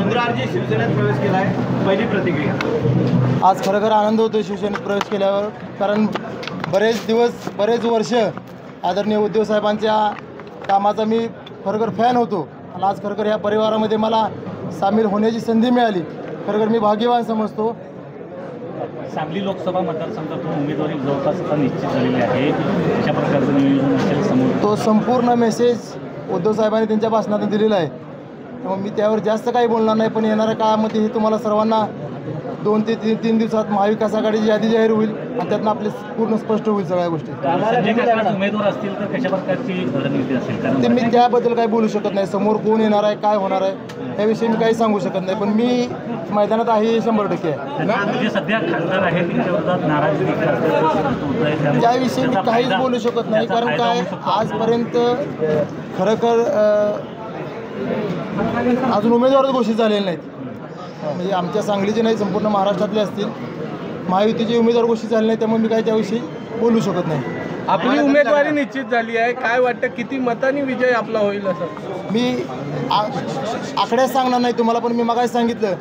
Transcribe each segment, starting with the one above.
चंद्रहारजी शिवसेनेत प्रवेश केला आहे, पहिली प्रतिक्रिया? आज खरोखर आनंद होतो शिवसेनेत प्रवेश केल्यावर, कारण बरेच वर्ष आदरणीय उद्धव साहेबांच्या कामाचा मी खरोखर फॅन होतो आणि आज खरोखर या परिवारामध्ये मला सामील होण्याची संधी मिळाली. खरोखर मी भाग्यवान समजतो. सांगली लोकसभा मतदारसंघातून उमेदवारी जवळपास आता निश्चित झालेली आहे. अशा प्रकारचं नियोजन असेल समोर? तो संपूर्ण मेसेज उद्धव साहेबांनी त्यांच्या भाषणातून दिलेला आहे, त्यामुळे मी त्यावर जास्त काही बोलणार नाही. पण येणाऱ्या काळामध्ये हे तुम्हाला सर्वांना 2 ते 3 दिवसात महाविकास आघाडीची यादी जाहीर होईल आणि त्यातून आपले पूर्ण स्पष्ट होईल सगळ्या गोष्टी. उमेदवार असतील तर कशा प्रकारची रणनीती असेल? ते मी त्याबद्दल काही बोलू शकत नाही. समोर कोण येणार आहे, काय होणार आहे याविषयी मी काही सांगू शकत नाही. पण मी मैदानात आहे 100% आहे. सध्या खासदार आहे त्यांच्या विरोधात नाराजी त्याविषयी मी काहीच बोलू शकत नाही. कारण काय आजपर्यंत खरोखर अजून उमेदवारच घोषित झालेले नाहीत. म्हणजे आमच्या सांगलीचे नाही, संपूर्ण महाराष्ट्रातले असतील. महायुतीचे उमेदवार घोषित झाले नाही, त्यामुळे मी काही त्याविषयी बोलू शकत नाही. आपली उमेदवारी निश्चित झाली आहे, काय वाटतं किती मतांनी विजय आपला होईल? असं मी आकड्यात सांगणार नाही तुम्हाला, पण मी मगाशी सांगितलं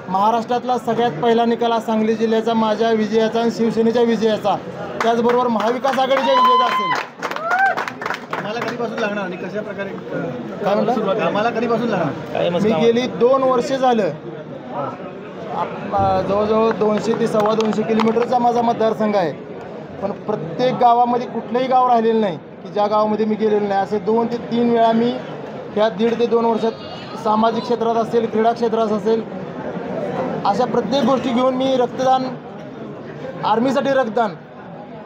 महाराष्ट्रातला सगळ्यात पहिला निकाल हा सांगली जिल्ह्याचा, माझ्या विजयाचा आणि शिवसेनेच्या विजयाचा, त्याचबरोबर महाविकास आघाडीच्या विजयाचा असेल. आम्हाला कधीपासून लागणार आणि कशा प्रकारे काय म्हटलं? आम्हाला कधीपासून लागणार? मी गेली 2 वर्षे झालं, जवळजवळ 200 ते 225 किलोमीटरचा माझा मतदारसंघ आहे. पण प्रत्येक गावामध्ये कुठलंही गाव राहिलेलं नाही की ज्या गावामध्ये मी गेलेलो नाही. असे 2 ते 3 वेळा मी ह्या 1.5 ते 2 वर्षात सामाजिक क्षेत्रात असेल, क्रीडा क्षेत्रात असेल, अशा प्रत्येक गोष्टी घेऊन मी रक्तदान, आर्मीसाठी रक्तदान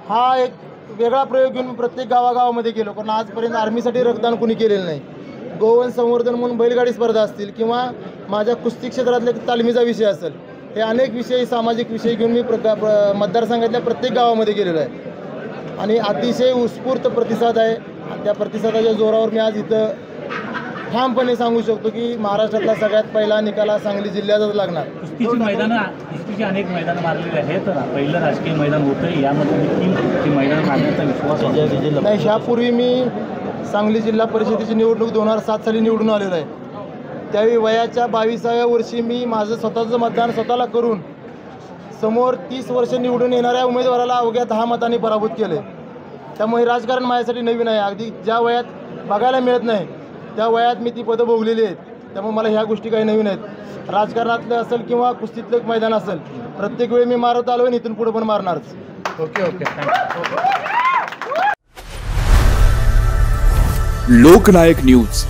हा एक वेगळा प्रयोग घेऊन मी प्रत्येक गावागावामध्ये गेलो. कारण आजपर्यंत आर्मीसाठी रक्तदान कोणी केलेलं नाही. गोवन संवर्धन म्हणून बैलगाडी स्पर्धा असतील किंवा माझ्या कुस्ती क्षेत्रातल्या तालमीचा विषय असेल, हे अनेक विषय, सामाजिक विषय घेऊन मी मतदारसंघातल्या प्रत्येक गावामध्ये गेलेलो आहे आणि अतिशय उत्स्फूर्त प्रतिसाद आहे. त्या प्रतिसादाच्या जोरावर मी आज इथं ठामपणे सांगू शकतो की महाराष्ट्रातला सगळ्यात पहिला निकाल हा सांगली जिल्ह्यातच लागणार. कुस्तीची अनेक मैदानं मारलेली आहेत. पहिलं राजकीय मैदान होतं, यामध्ये देखील मैदान मारण्याचा विश्वास नाही. ह्यापूर्वी मी सांगली जिल्हा परिषदेची निवडणूक 2007 साली निवडून आलेलो आहे. त्यावेळी वयाच्या 22व्या वर्षी मी माझं स्वतःचं मतदान स्वतःला करून समोर 30 वर्ष निवडून येणाऱ्या उमेदवाराला अवघ्या 10 मतांनी पराभूत केले. त्यामुळे राजकारण माझ्यासाठी नवीन आहे. अगदी ज्या वयात बघायला मिळत नाही त्या वयात मी ती पदं भोगलेली आहेत. त्यामुळे मला ह्या गोष्टी काही नवीन आहेत. राजकारणातलं असेल किंवा कुस्तीतलं मैदान असेल, प्रत्येक वेळी मी मारत आलो आणि इथून पुढे पण मारणारच. ओके. लोकनायक न्यूज.